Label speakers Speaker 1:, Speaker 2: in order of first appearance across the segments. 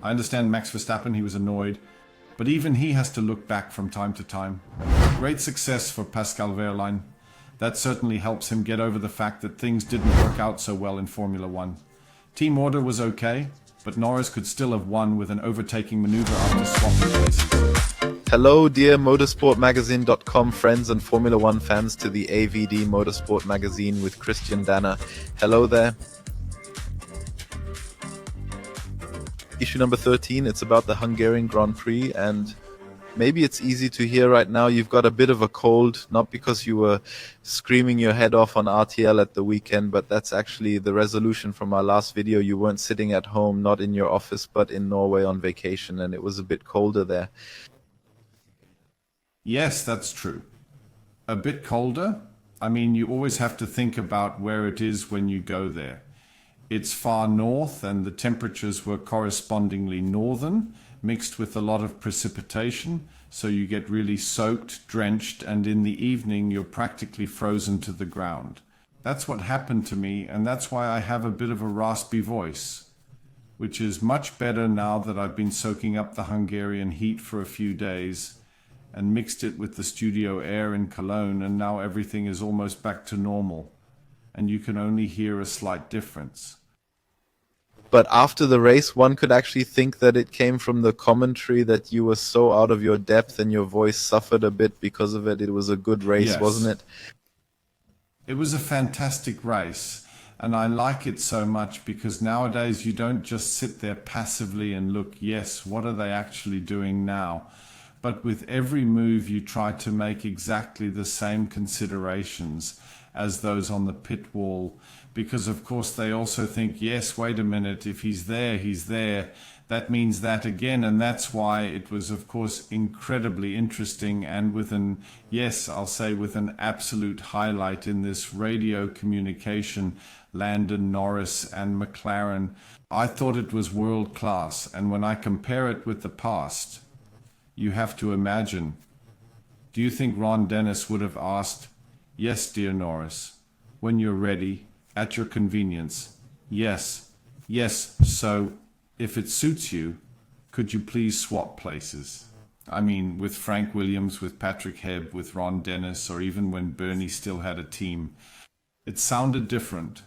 Speaker 1: I understand Max Verstappen, he was annoyed, but even he has to look back from time to time. Great success for Pascal Wehrlein. That certainly helps him get over the fact that things didn't work out so well in Formula 1. Team order was okay, but Norris could still have won with an overtaking maneuver after swapping places.
Speaker 2: Hello, dear Motorsport-Magazin.com friends and Formula 1 fans, to the AVD Motorsport Magazine with Christian Danner. Hello there. Issue number 13, it's about the Hungarian Grand Prix, and maybe it's easy to hear right now you've got a bit of a cold, not because you were screaming your head off on RTL at the weekend, but that's actually the resolution from our last video. You weren't sitting at home, not in your office, but in Norway on vacation, and it was a bit colder there.
Speaker 1: Yes, that's true. A bit colder. I mean, you always have to think about where it is when you go there. It's far north and the temperatures were correspondingly northern, mixed with a lot of precipitation, so you get really soaked, drenched, and in the evening you're practically frozen to the ground. That's what happened to me, and that's why I have a bit of a raspy voice, which is much better now that I've been soaking up the Hungarian heat for a few days and mixed it with the studio air in Cologne, and now everything is almost back to normal, and you can only hear a slight difference.
Speaker 2: But after the race, one could actually think that it came from the commentary, that you were so out of your depth and your voice suffered a bit because of it. It was a good race,
Speaker 1: Yes.
Speaker 2: Wasn't it?
Speaker 1: It was a fantastic race, and I like it so much because nowadays you don't just sit there passively and look, yes, what are they actually doing now? But with every move you try to make exactly the same considerations as those on the pit wall, because of course they also think, yes, wait a minute, if he's there, that means that again. And that's why it was of course incredibly interesting, and with an, yes, I'll say with an absolute highlight in this radio communication, Lando Norris and McLaren. I thought it was world class, and when I compare it with the past, you have to imagine, do you think Ron Dennis would have asked, yes, dear Norris, when you're ready, at your convenience, yes, so if it suits you, could you please swap places? I mean, with Frank Williams, with Patrick Hebb, with Ron Dennis, or even when Bernie still had a team, it sounded different.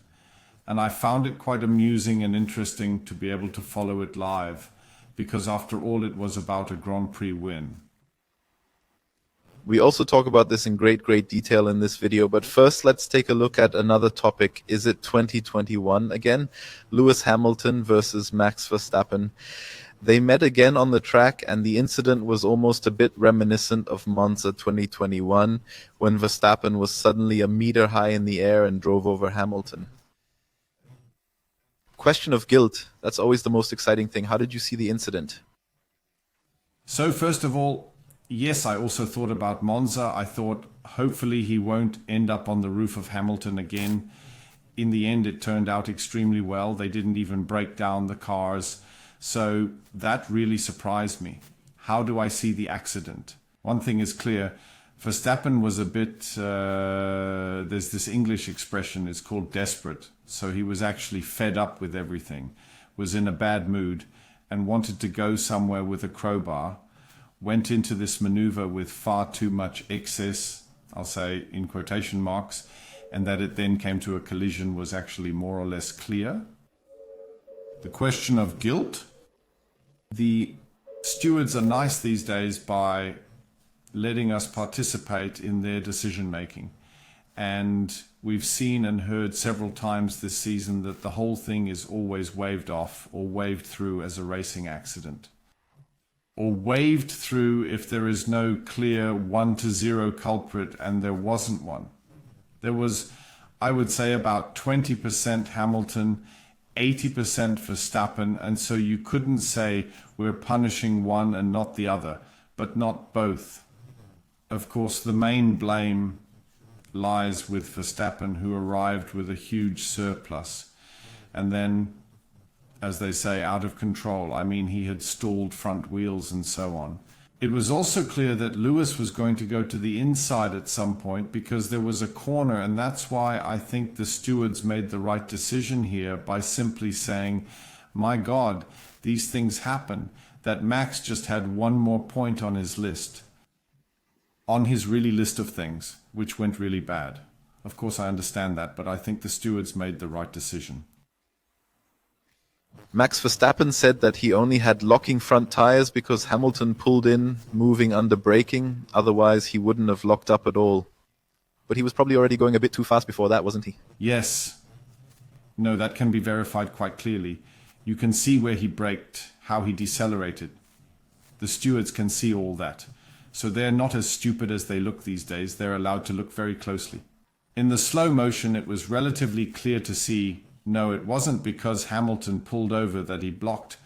Speaker 1: And I found it quite amusing and interesting to be able to follow it live, because after all, it was about a Grand Prix win.
Speaker 2: We also talk about this in great detail in this video, but first let's take a look at another topic. Is it 2021 again? Lewis Hamilton versus Max Verstappen. They met again on the track, and the incident was almost a bit reminiscent of Monza 2021, when Verstappen was suddenly a meter high in the air and drove over Hamilton. Question of guilt, that's always the most exciting thing. How did you see the incident?
Speaker 1: So first of all, yes, I also thought about Monza. I thought hopefully he won't end up on the roof of Hamilton again. In the end, it turned out extremely well. They didn't even break down the cars. So that really surprised me. How do I see the accident? One thing is clear. Verstappen was a bit, there's this English expression, it's called desperate. So he was actually fed up with everything, was in a bad mood, and wanted to go somewhere with a crowbar. Went into this maneuver with far too much excess, I'll say in quotation marks, and that it then came to a collision was actually more or less clear. The question of guilt. The stewards are nice these days by letting us participate in their decision making. And we've seen and heard several times this season that the whole thing is always waved off or waved through as a racing accident. Or waved through if there is no clear 1-0 culprit, and there wasn't one. There was, I would say, about 20% Hamilton, 80% Verstappen, and so you couldn't say we're punishing one and not the other, but not both. Of course, the main blame lies with Verstappen, who arrived with a huge surplus, and then, as they say, out of control. I mean, he had stalled front wheels and so on. It was also clear that Lewis was going to go to the inside at some point because there was a corner, and that's why I think the stewards made the right decision here by simply saying, my God, these things happen, that Max just had one more point on his list. On his really list of things, which went really bad. Of course, I understand that, but I think the stewards made the right decision.
Speaker 2: Max Verstappen said that he only had locking front tires because Hamilton pulled in, moving under braking. Otherwise, he wouldn't have locked up at all. But he was probably already going a bit too fast before that, wasn't he?
Speaker 1: Yes. No, that can be verified quite clearly. You can see where he braked, how he decelerated. The stewards can see all that. So they're not as stupid as they look these days. They're allowed to look very closely. In the slow motion, it was relatively clear to see, no, it wasn't because Hamilton pulled over that he blocked,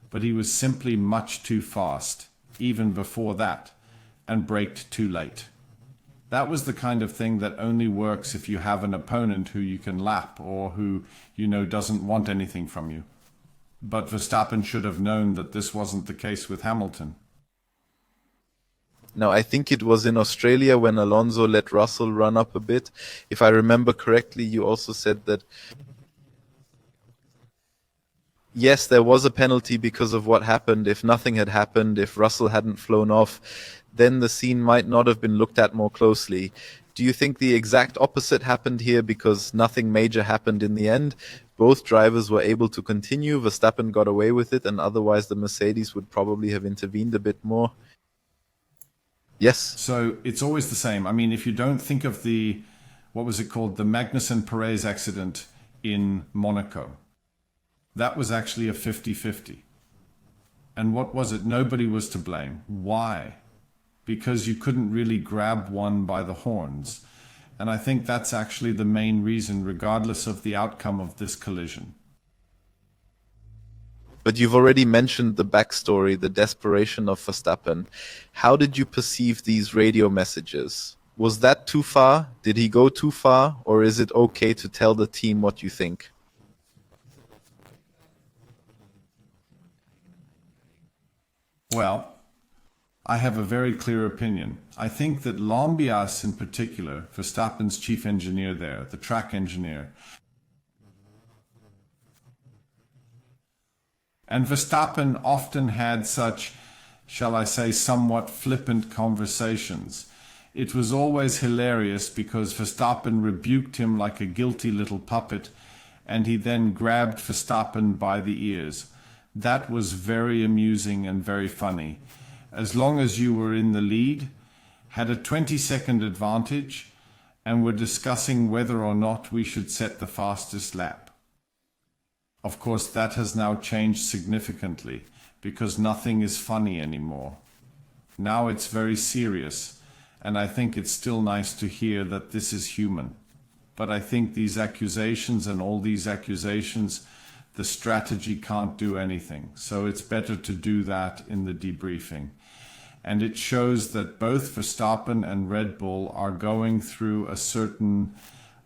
Speaker 1: but he was simply much too fast, even before that, and braked too late. That was the kind of thing that only works if you have an opponent who you can lap or who, you know, doesn't want anything from you. But Verstappen should have known that this wasn't the case with Hamilton.
Speaker 2: Now, I think it was in Australia when Alonso let Russell run up a bit. If I remember correctly, you also said that, yes, there was a penalty because of what happened. If nothing had happened, if Russell hadn't flown off, then the scene might not have been looked at more closely. Do you think the exact opposite happened here because nothing major happened in the end? Both drivers were able to continue. Verstappen got away with it, and otherwise the Mercedes would probably have intervened a bit more. Yes.
Speaker 1: So it's always the same. I mean, if you don't think of the, what was it called? The Magnussen-Perez accident in Monaco. That was actually a 50-50. And what was it? Nobody was to blame. Why? Because you couldn't really grab one by the horns. And I think that's actually the main reason, regardless of the outcome of this collision.
Speaker 2: But you've already mentioned the backstory, the desperation of Verstappen. How did you perceive these radio messages? Was that too far? Did he go too far? Or is it okay to tell the team what you think?
Speaker 1: Well, I have a very clear opinion. I think that Lambias in particular, Verstappen's chief engineer there, the track engineer, and Verstappen often had such, shall I say, somewhat flippant conversations. It was always hilarious because Verstappen rebuked him like a guilty little puppet, and he then grabbed Verstappen by the ears. That was very amusing and very funny. As long as you were in the lead, had a 20-second advantage, and were discussing whether or not we should set the fastest lap. Of course, that has now changed significantly because nothing is funny anymore. Now it's very serious, and I think it's still nice to hear that this is human. But I think these accusations and all these accusations, the strategy can't do anything. So it's better to do that in the debriefing. And it shows that both Verstappen and Red Bull are going through a certain,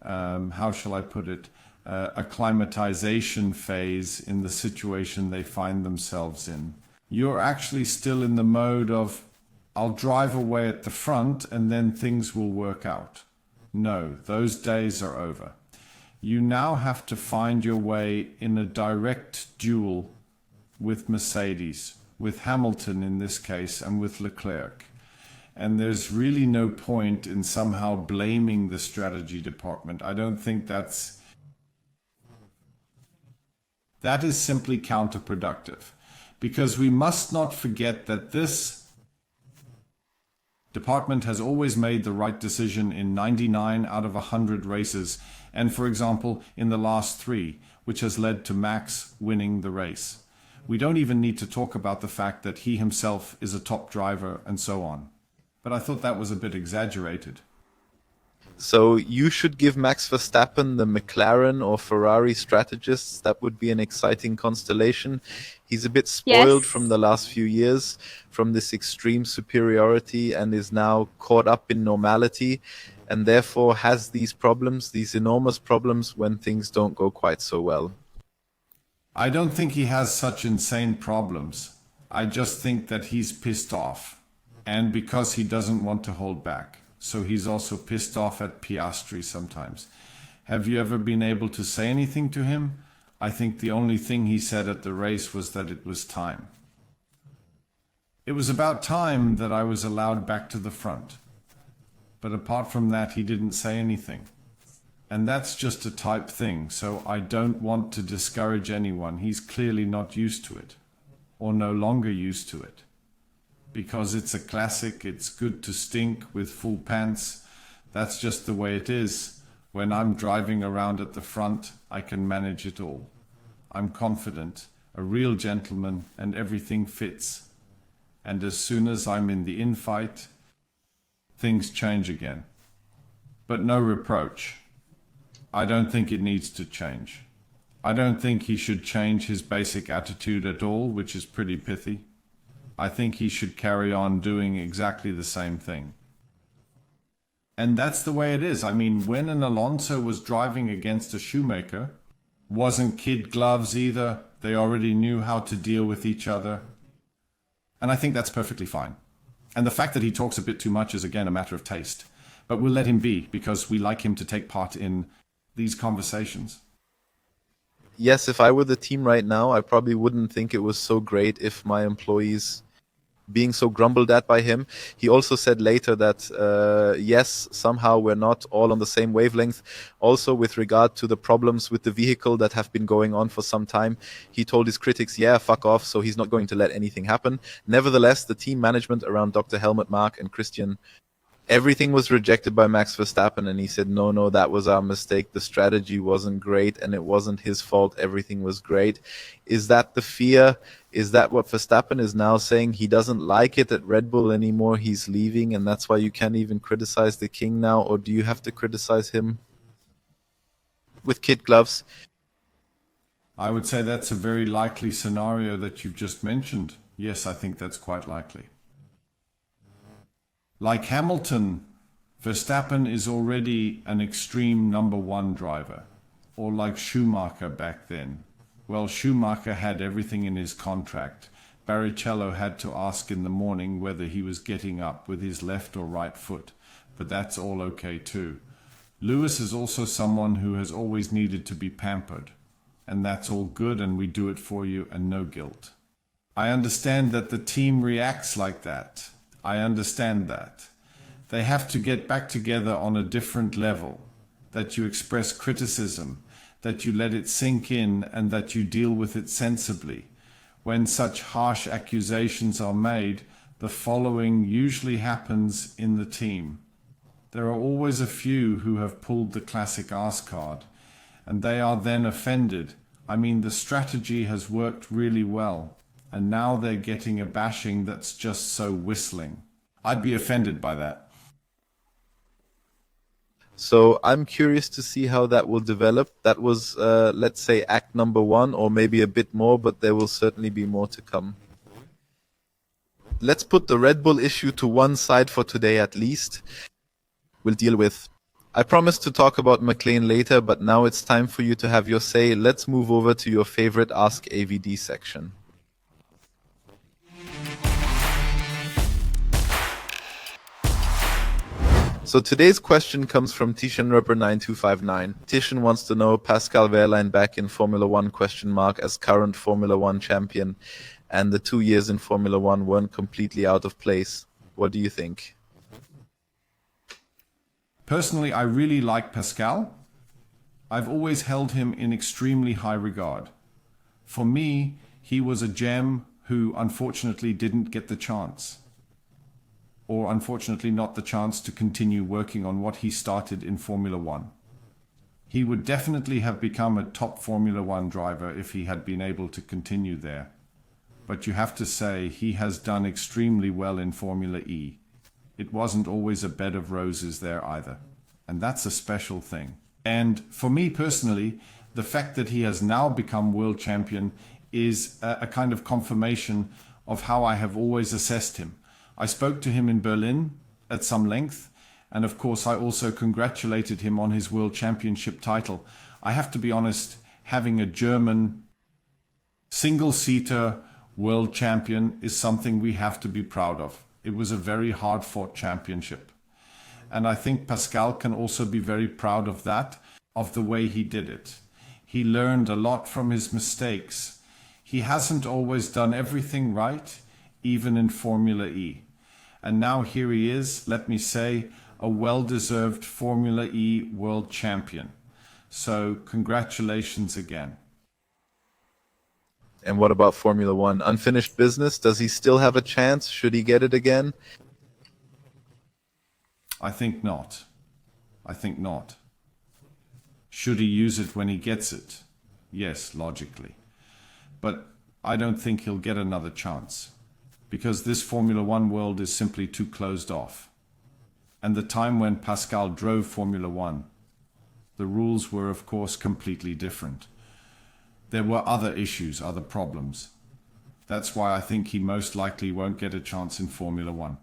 Speaker 1: how shall I put it, acclimatization phase in the situation they find themselves in. You're actually still in the mode of, I'll drive away at the front and then things will work out. No, those days are over. You now have to find your way in a direct duel with Mercedes, with Hamilton in this case, and with Leclerc. And there's really no point in somehow blaming the strategy department. I don't think that is simply counterproductive, because we must not forget that this department has always made the right decision in 99 out of 100 races, and for example in the last 3, which has led to Max winning the race. We don't even need to talk about the fact that he himself is a top driver and so on. But I thought that was a bit exaggerated.
Speaker 2: So you should give Max Verstappen the McLaren or Ferrari strategists. That would be an exciting constellation. He's a bit spoiled from the last few years, from this extreme superiority, and is now caught up in normality, and therefore has these problems, these enormous problems when things don't go quite so well.
Speaker 1: I don't think he has such insane problems. I just think that he's pissed off, and because he doesn't want to hold back. So he's also pissed off at Piastri sometimes. Have you ever been able to say anything to him? I think the only thing he said at the race was that it was time. It was about time that I was allowed back to the front. But apart from that, he didn't say anything. And that's just a type thing, so I don't want to discourage anyone. He's clearly not used to it, or no longer used to it. Because it's a classic, it's good to stink with full pants. That's just the way it is. When I'm driving around at the front, I can manage it all. I'm confident, a real gentleman, and everything fits. And as soon as I'm in the infight, things change again. But no reproach. I don't think it needs to change. I don't think he should change his basic attitude at all, which is pretty pithy. I think he should carry on doing exactly the same thing. And that's the way it is. I mean, when an Alonso was driving against a Schumacher, wasn't kid gloves either. They already knew how to deal with each other. And I think that's perfectly fine. And the fact that he talks a bit too much is, again, a matter of taste. But we'll let him be, because we like him to take part in these conversations.
Speaker 2: Yes, if I were the team right now, I probably wouldn't think it was so great if my employees being so grumbled at by him. He also said later that, yes, somehow we're not all on the same wavelength. Also, with regard to the problems with the vehicle that have been going on for some time, he told his critics, yeah, fuck off, so he's not going to let anything happen. Nevertheless, the team management around Dr. Helmut Mark and Christian, everything was rejected by Max Verstappen, and he said, no, that was our mistake. The strategy wasn't great, and it wasn't his fault. Everything was great. Is that the fear? Is that what Verstappen is now saying? He doesn't like it at Red Bull anymore. He's leaving, and that's why you can't even criticize the king now? Or do you have to criticize him with kid gloves?
Speaker 1: I would say that's a very likely scenario that you've just mentioned. Yes, I think that's quite likely. Like Hamilton, Verstappen is already an extreme number one driver. Or like Schumacher back then. Well, Schumacher had everything in his contract. Barrichello had to ask in the morning whether he was getting up with his left or right foot. But that's all okay too. Lewis is also someone who has always needed to be pampered. And that's all good, and we do it for you and no guilt. I understand that the team reacts like that. I understand that. They have to get back together on a different level, that you express criticism, that you let it sink in, and that you deal with it sensibly. When such harsh accusations are made, the following usually happens in the team. There are always a few who have pulled the classic arse card, and they are then offended. I mean, the strategy has worked really well. And now they're getting a bashing that's just so whistling. I'd be offended by that.
Speaker 2: So I'm curious to see how that will develop. That was, let's say, act number one, or maybe a bit more, but there will certainly be more to come. Let's put the Red Bull issue to one side for today at least. We'll deal with. I promised to talk about McLaren later, but now it's time for you to have your say. Let's move over to your favorite ASKAvD section. So today's question comes from TishanRubber9259. Tishan wants to know Pascal Wehrlein back in Formula One ? As current Formula One champion, and the 2 years in Formula One weren't completely out of place. What do you think?
Speaker 1: Personally, I really like Pascal. I've always held him in extremely high regard. For me, he was a gem who unfortunately didn't get the chance. Or unfortunately not the chance to continue working on what he started in Formula One. He would definitely have become a top Formula One driver if he had been able to continue there. But you have to say he has done extremely well in Formula E. It wasn't always a bed of roses there either. And that's a special thing. And for me personally, the fact that he has now become world champion is a kind of confirmation of how I have always assessed him. I spoke to him in Berlin at some length, and of course I also congratulated him on his world championship title. I have to be honest, having a German single-seater world champion is something we have to be proud of. It was a very hard-fought championship. And I think Pascal can also be very proud of that, of the way he did it. He learned a lot from his mistakes. He hasn't always done everything right, even in Formula E. And now here he is, let me say, a well-deserved Formula E world champion. So congratulations again.
Speaker 2: And what about Formula One? Unfinished business? Does he still have a chance? Should he get it again?
Speaker 1: I think not. I think not. Should he use it when he gets it? Yes, logically. But I don't think he'll get another chance, because this Formula One world is simply too closed off. And the time when Pascal drove Formula One, the rules were of course completely different. There were other issues, other problems. That's why I think he most likely won't get a chance in Formula One.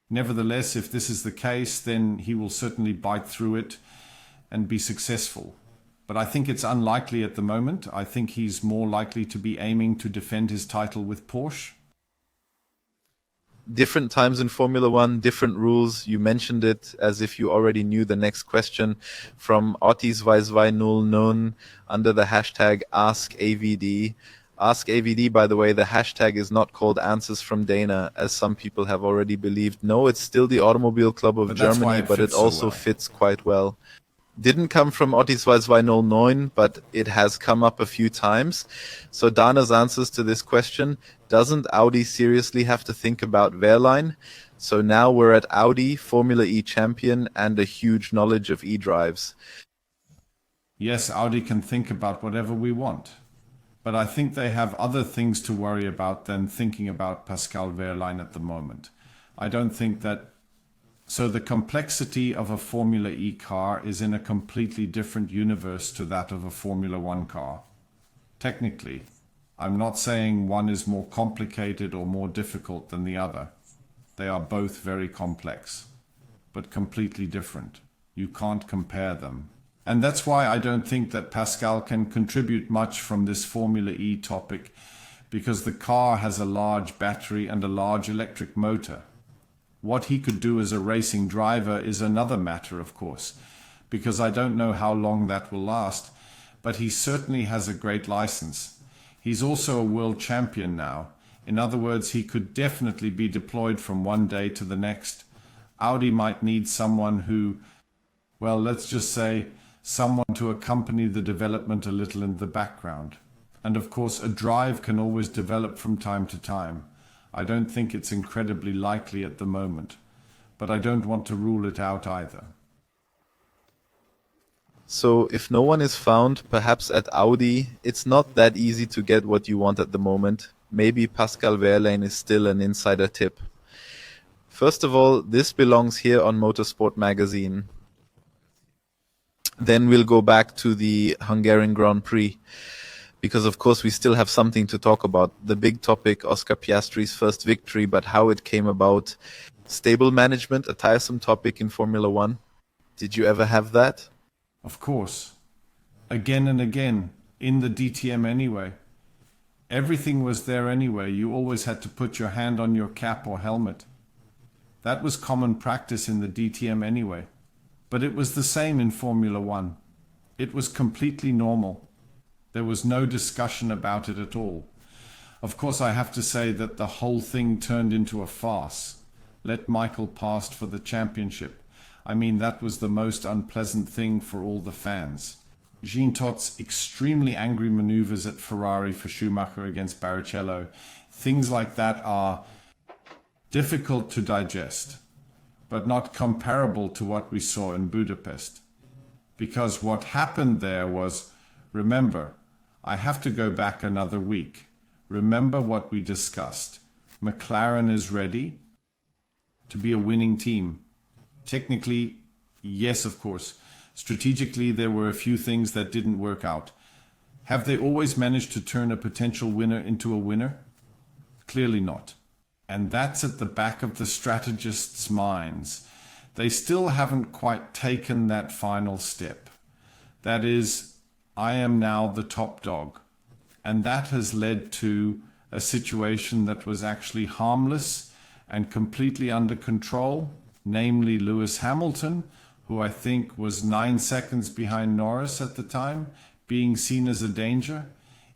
Speaker 1: Nevertheless, if this is the case, then he will certainly bite through it and be successful. But I think it's unlikely at the moment. I think he's more likely to be aiming to defend his title with Porsche.
Speaker 2: Different times in Formula One, different rules. You mentioned it as if you already knew the next question from Otis Weisweinull under the hashtag ASKAvD. AskAvD, by the way, the hashtag is not called Answers from Dana, as some people have already believed. No, it's still the Automobile Club of Germany, but it also fits quite well. Didn't come from Otis Weisweinull, but it has come up a few times. So Dana's answers to this question: doesn't Audi seriously have to think about Wehrlein? So now we're at Audi, Formula E champion, and a huge knowledge of e-drives.
Speaker 1: Yes, Audi can think about whatever we want. But I think they have other things to worry about than thinking about Pascal Wehrlein at the moment. I don't think that. So the complexity of a Formula E car is in a completely different universe to that of a Formula One car. Technically, I'm not saying one is more complicated or more difficult than the other. They are both very complex, but completely different. You can't compare them. And that's why I don't think that Pascal can contribute much from this Formula E topic, because the car has a large battery and a large electric motor. What he could do as a racing driver is another matter, of course, because I don't know how long that will last, but he certainly has a great license. He's also a world champion now. In other words, he could definitely be deployed from one day to the next. Audi might need someone who, well, let's just say, someone to accompany the development a little in the background. And of course, a drive can always develop from time to time. I don't think it's incredibly likely at the moment, but I don't want to rule it out either.
Speaker 2: So if no one is found, perhaps at Audi, it's not that easy to get what you want at the moment. Maybe Pascal Wehrlein is still an insider tip. First of all, this belongs here on Motorsport-Magazin. Then we'll go back to the Hungarian Grand Prix, because of course we still have something to talk about. The big topic, Oscar Piastri's first victory, but how it came about. Stable management, a tiresome topic in Formula One. Did you ever have that?
Speaker 1: Of course. Again and again, in the DTM anyway. Everything was there anyway. You always had to put your hand on your cap or helmet. That was common practice in the DTM anyway. But it was the same in Formula One. It was completely normal. There was no discussion about it at all. Of course, I have to say that the whole thing turned into a farce. Let Michael pass for the championship. I mean, that was the most unpleasant thing for all the fans. Jean Todt's extremely angry maneuvers at Ferrari for Schumacher against Barrichello. Things like that are difficult to digest, but not comparable to what we saw in Budapest. Because what happened there was, remember, I have to go back another week. Remember what we discussed. McLaren is ready to be a winning team. Technically, yes, of course. Strategically, there were a few things that didn't work out. Have they always managed to turn a potential winner into a winner? Clearly not. And that's at the back of the strategists' minds. They still haven't quite taken that final step. That is, I am now the top dog. And that has led to a situation that was actually harmless and completely under control, namely Lewis Hamilton, who I think was 9 seconds behind Norris at the time, being seen as a danger.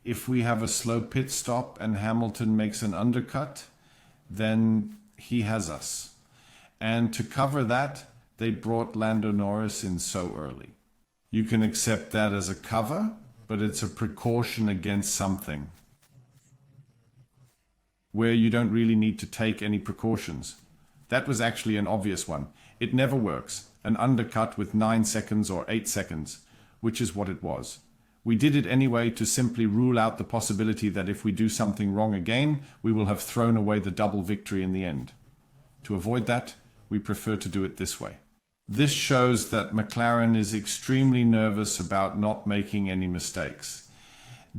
Speaker 1: If we have a slow pit stop and Hamilton makes an undercut, then he has us. And to cover that, they brought Lando Norris in so early. You can accept that as a cover, but it's a precaution against something where you don't really need to take any precautions. That was actually an obvious one. It never works. An undercut with 9 seconds or 8 seconds, which is what it was. We did it anyway to simply rule out the possibility that if we do something wrong again, we will have thrown away the double victory in the end. To avoid that, we prefer to do it this way. This shows that McLaren is extremely nervous about not making any mistakes.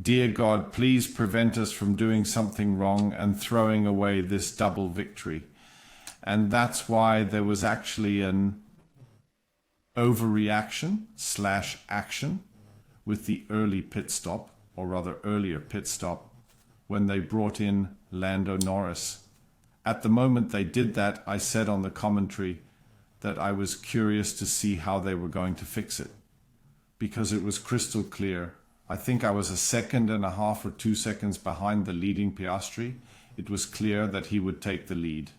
Speaker 1: Dear God, please prevent us from doing something wrong and throwing away this double victory. And that's why there was actually an overreaction/action with the early pit stop, or rather earlier pit stop, when they brought in Lando Norris. At the moment they did that, I said on the commentary that I was curious to see how they were going to fix it, because it was crystal clear. I think I was 1.5 seconds or 2 seconds behind the leading Piastri. It was clear that he would take the lead.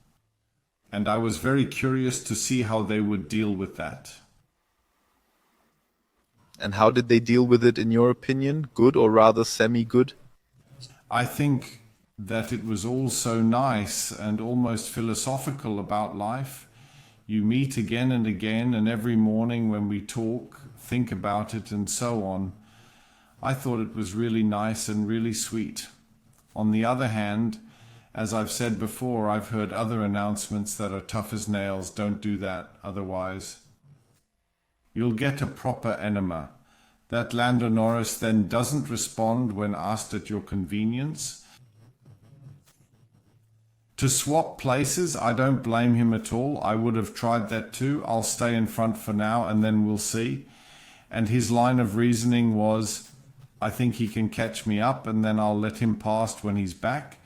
Speaker 1: And I was very curious to see how they would deal with that.
Speaker 2: And how did they deal with it in your opinion? Good or rather semi-good?
Speaker 1: I think that it was all so nice and almost philosophical about life. You meet again and again, and every morning when we talk, think about it and so on. I thought it was really nice and really sweet. On the other hand, as I've said before, I've heard other announcements that are tough as nails. Don't do that, otherwise you'll get a proper enema. That Lando Norris then doesn't respond when asked at your convenience. To swap places, I don't blame him at all. I would have tried that too. I'll stay in front for now and then we'll see. And his line of reasoning was, I think he can catch me up and then I'll let him past when he's back.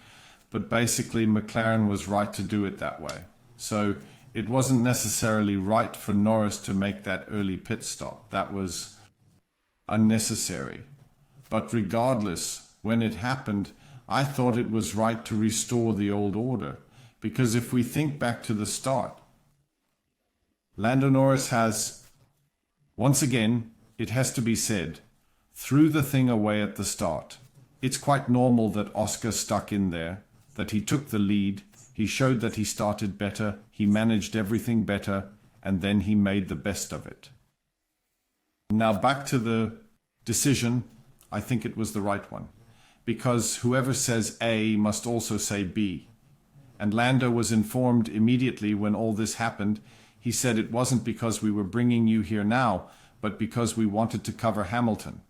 Speaker 1: But basically McLaren was right to do it that way. So it wasn't necessarily right for Norris to make that early pit stop. That was unnecessary. But regardless, when it happened, I thought it was right to restore the old order. Because if we think back to the start, Lando Norris has, once again, it has to be said, threw the thing away at the start. It's quite normal that Oscar stuck in there, that he took the lead, he showed that he started better, he managed everything better, and then he made the best of it. Now back to the decision, I think it was the right one. Because whoever says A must also say B. And Lando was informed immediately when all this happened. He said it wasn't because we were bringing you here now, but because we wanted to cover Hamilton.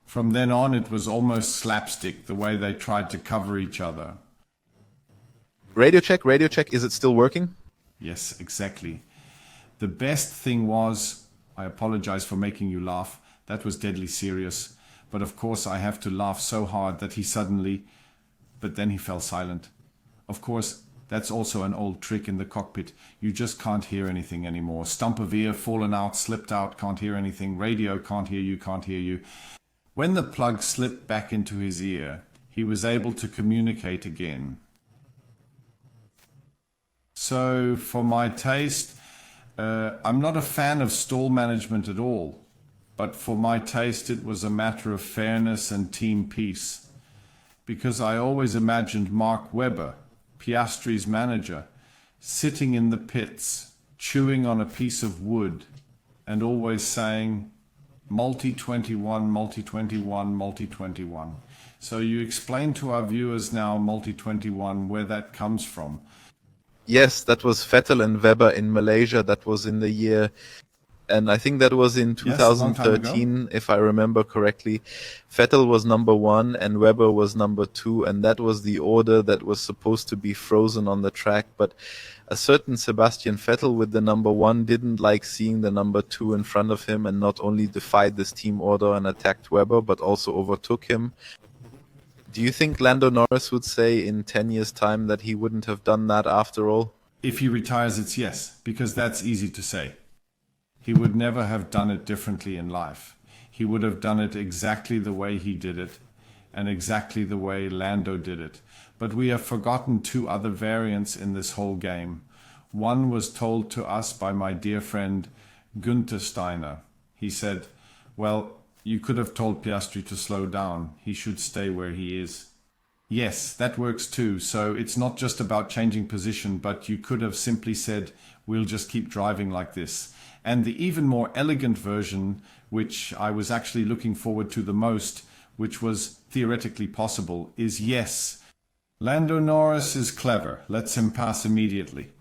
Speaker 1: From then on, it was almost slapstick, the way they tried to cover each other.
Speaker 2: Radio check, is it still working?
Speaker 1: Yes, exactly. The best thing was, I apologize for making you laugh, that was deadly serious. But of course I have to laugh so hard that he suddenly, but then he fell silent. Of course, that's also an old trick in the cockpit. You just can't hear anything anymore. Stump of ear, fallen out, slipped out, can't hear anything. Radio, can't hear you, can't hear you. When the plug slipped back into his ear, he was able to communicate again. So, for my taste, I'm not a fan of stall management at all. But for my taste, it was a matter of fairness and team peace. Because I always imagined Mark Webber, Piastri's manager, sitting in the pits, chewing on a piece of wood, and always saying, multi-21, multi-21, multi-21. So you explain to our viewers now, multi-21, where that comes from.
Speaker 2: Yes, that was Vettel and Webber in Malaysia. That was in the year, and I think that was in 2013, if I remember correctly. Vettel was number 1 and Webber was number 2, and that was the order that was supposed to be frozen on the track. But a certain Sebastian Vettel with the number 1 didn't like seeing the number 2 in front of him, and not only defied this team order and attacked Webber, but also overtook him. Do you think Lando Norris would say in 10 years' time that he wouldn't have done that after all?
Speaker 1: If he retires, it's yes, because that's easy to say. He would never have done it differently in life. he would have done it exactly the way he did it, and exactly the way Lando did it. But we have forgotten two other variants in this whole game. One was told to us by my dear friend Günther Steiner. He said, well, you could have told Piastri to slow down. He should stay where he is. Yes, that works too. So it's not just about changing position, but you could have simply said, we'll just keep driving like this. And the even more elegant version, which I was actually looking forward to the most, which was theoretically possible, is yes, Lando Norris is clever. Let's him pass immediately.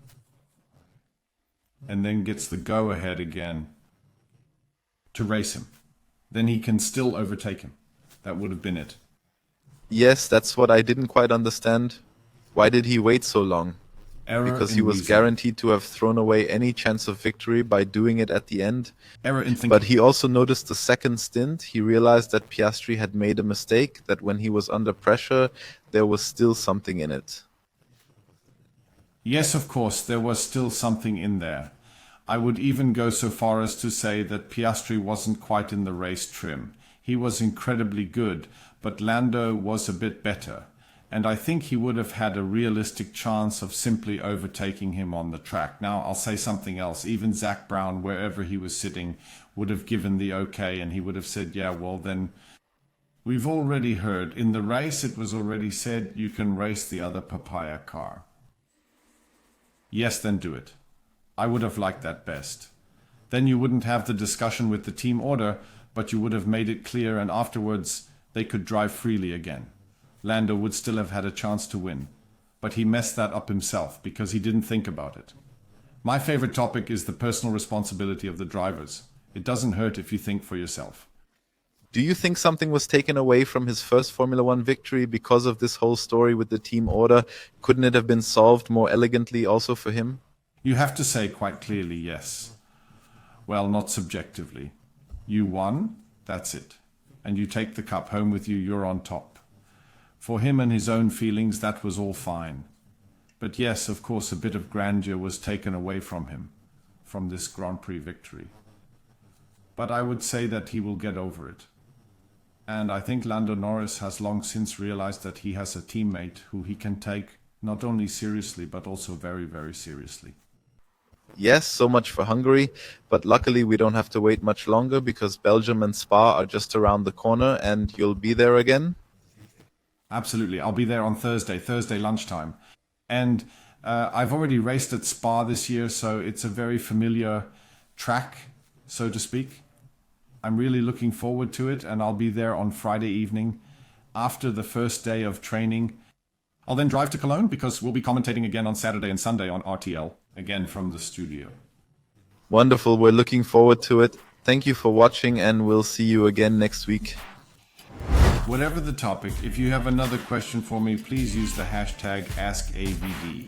Speaker 1: And then gets the go-ahead again to race him. Then he can still overtake him. That would have been it.
Speaker 2: Yes, that's what I didn't quite understand. Why did he wait so long? Because he was guaranteed to have thrown away any chance of victory by doing it at the end.
Speaker 1: Error in thinking.
Speaker 2: But he also noticed the second stint. He realized that Piastri had made a mistake, that when he was under pressure, there was still something in it.
Speaker 1: Yes, of course, there was still something in there. I would even go so far as to say that Piastri wasn't quite in the race trim. He was incredibly good, but Lando was a bit better. And I think he would have had a realistic chance of simply overtaking him on the track. Now, I'll say something else. Even Zak Brown, wherever he was sitting, would have given the okay, and he would have said, yeah, well then, we've already heard. In the race, it was already said, you can race the other papaya car. Yes, then do it. I would have liked that best. Then you wouldn't have the discussion with the team order, but you would have made it clear, and afterwards, they could drive freely again. Lando would still have had a chance to win, but he messed that up himself because he didn't think about it. My favorite topic is the personal responsibility of the drivers. It doesn't hurt if you think for yourself.
Speaker 2: Do you think something was taken away from his first Formula One victory because of this whole story with the team order? Couldn't it have been solved more elegantly also for him?
Speaker 1: You have to say quite clearly yes. Well, not subjectively. You won, that's it. And you take the cup home with you, you're on top. For him and his own feelings, that was all fine. But yes, of course, a bit of grandeur was taken away from him, from this Grand Prix victory. But I would say that he will get over it. And I think Lando Norris has long since realized that he has a teammate who he can take not only seriously, but also very, very seriously.
Speaker 2: Yes, so much for Hungary, but luckily we don't have to wait much longer because Belgium and Spa are just around the corner, and you'll be there again?
Speaker 1: Absolutely. I'll be there on Thursday lunchtime. And I've already raced at Spa this year, so it's a very familiar track, so to speak. I'm really looking forward to it, and I'll be there on Friday evening after the first day of training. I'll then drive to Cologne because we'll be commentating again on Saturday and Sunday on RTL, again from the studio.
Speaker 2: Wonderful. We're looking forward to it. Thank you for watching, and we'll see you again next week.
Speaker 1: Whatever the topic, if you have another question for me, please use the hashtag ASKAvD.